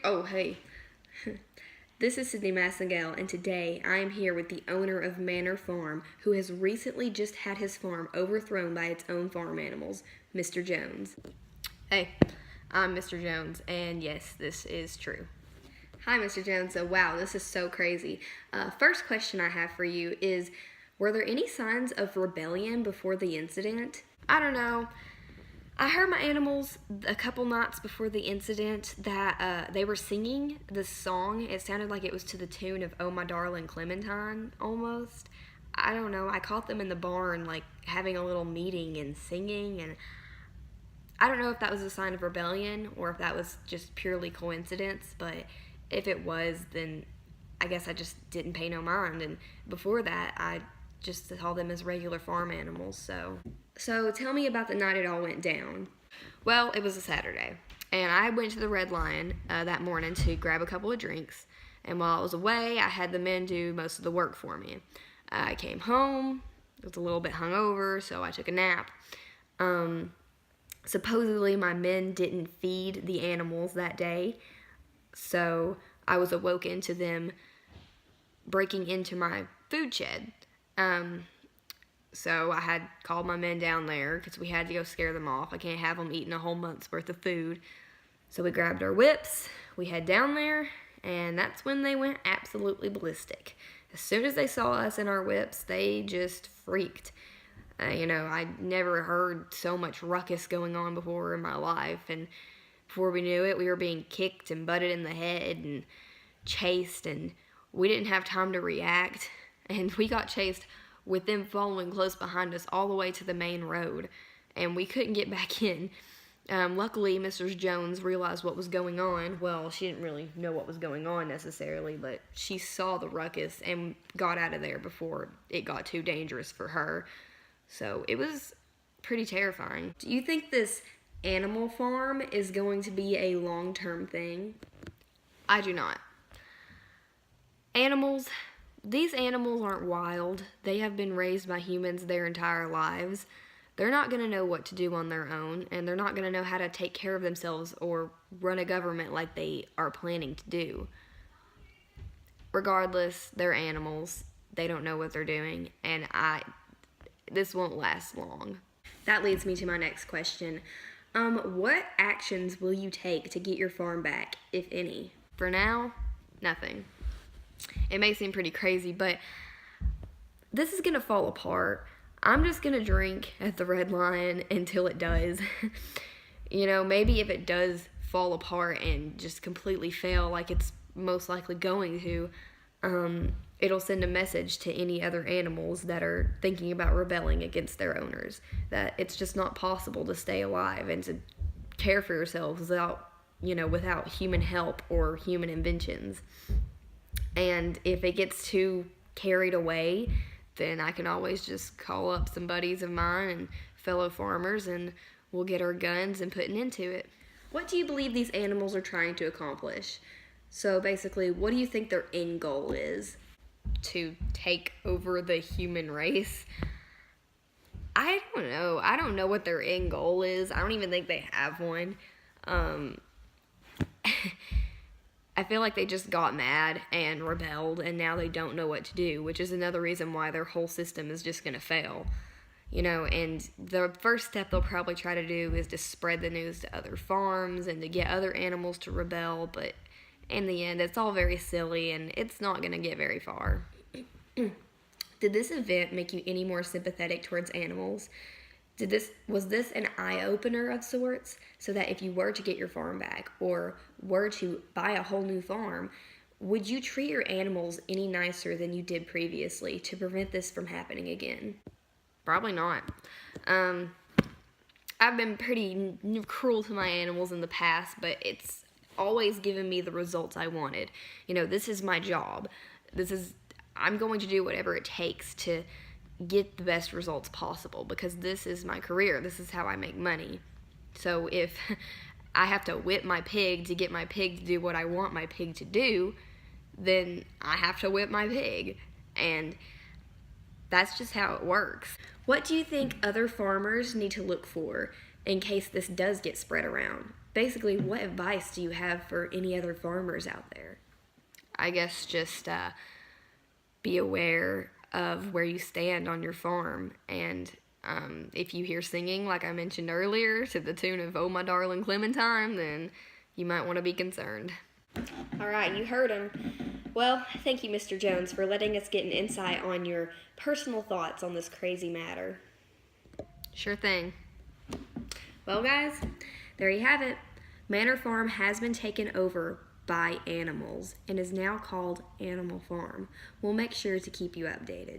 Oh, hey. This is Sydney Massengale, and today I am here with the owner of Manor Farm, who has recently just had his farm overthrown by its own farm animals, Mr. Jones. Hey, I'm Mr. Jones, and yes, this is true. Hi, Mr. Jones. Wow, this is so crazy. First question I have for you is, were there any signs of rebellion before the incident? I don't know. I heard my animals a couple nights before the incident that they were singing this song. It sounded like it was to the tune of "Oh My Darling Clementine," almost. I don't know. I caught them in the barn, like, having a little meeting and singing, and I don't know if that was a sign of rebellion or if that was just purely coincidence, but if it was, then I guess I just didn't pay no mind, and before that, I just saw them as regular farm animals, So tell me about the night it all went down. Well, it was a Saturday, and I went to the Red Lion that morning to grab a couple of drinks, and while I was away, I had the men do most of the work for me. I came home, was a little bit hungover, so I took a nap. Supposedly my men didn't feed the animals that day, so I was awoken to them breaking into my food shed. So I had called my men down there because we had to go scare them off. I can't have them eating a whole month's worth of food. So we grabbed our whips, we head down there, and that's when they went absolutely ballistic. As soon as they saw us in our whips, they just freaked. I'd never heard so much ruckus going on before in my life, and before we knew it, we were being kicked and butted in the head and chased, and we didn't have time to react, and we got chased with them following close behind us all the way to the main road, and we couldn't get back in. Luckily, Mrs. Jones realized what was going on. Well, she didn't really know what was going on necessarily, but she saw the ruckus and got out of there before it got too dangerous for her. So it was pretty terrifying. Do you think this animal farm is going to be a long-term thing? I do not. These animals aren't wild. They have been raised by humans their entire lives. They're not going to know what to do on their own, and they're not going to know how to take care of themselves or run a government like they are planning to do. Regardless, they're animals. They don't know what they're doing, and this won't last long. That leads me to my next question. What actions will you take to get your farm back, if any? For now, nothing. It may seem pretty crazy, but this is going to fall apart. I'm just going to drink at the Red Lion until it does. Maybe if it does fall apart and just completely fail like it's most likely going to, it'll send a message to any other animals that are thinking about rebelling against their owners, that it's just not possible to stay alive and to care for yourselves without human help or human inventions. And if it gets too carried away, then I can always just call up some buddies of mine and fellow farmers, and we'll get our guns and put an end to it. What do you believe these animals are trying to accomplish? So basically, what do you think their end goal is? To take over the human race? I don't know. I don't know what their end goal is. I don't even think they have one. I feel like they just got mad and rebelled, and now they don't know what to do, which is another reason why their whole system is just going to fail. And the first step they'll probably try to do is to spread the news to other farms and to get other animals to rebel, but in the end, it's all very silly, and it's not going to get very far. Did this event make you any more sympathetic towards animals? Was this an eye-opener of sorts, so that if you were to get your farm back or were to buy a whole new farm, would you treat your animals any nicer than you did previously to prevent this from happening again? Probably not. I've been pretty cruel to my animals in the past, but it's always given me the results I wanted. This is my job. I'm going to do whatever it takes to get the best results possible, because this is my career. This is how I make money. So if I have to whip my pig to get my pig to do what I want my pig to do, then I have to whip my pig. And that's just how it works. What do you think other farmers need to look for in case this does get spread around? basically, what advice do you have for any other farmers out there? I guess just be aware of where you stand on your farm, and if you hear singing, like I mentioned earlier, to the tune of "Oh My Darling Clementine," then you might want to be concerned. All right, you heard him. Well, thank you, Mr. Jones, for letting us get an insight on your personal thoughts on this crazy matter. Sure thing. Well, guys, there you have it. Manor Farm has been taken over by animals and is now called Animal Farm. We'll make sure to keep you updated.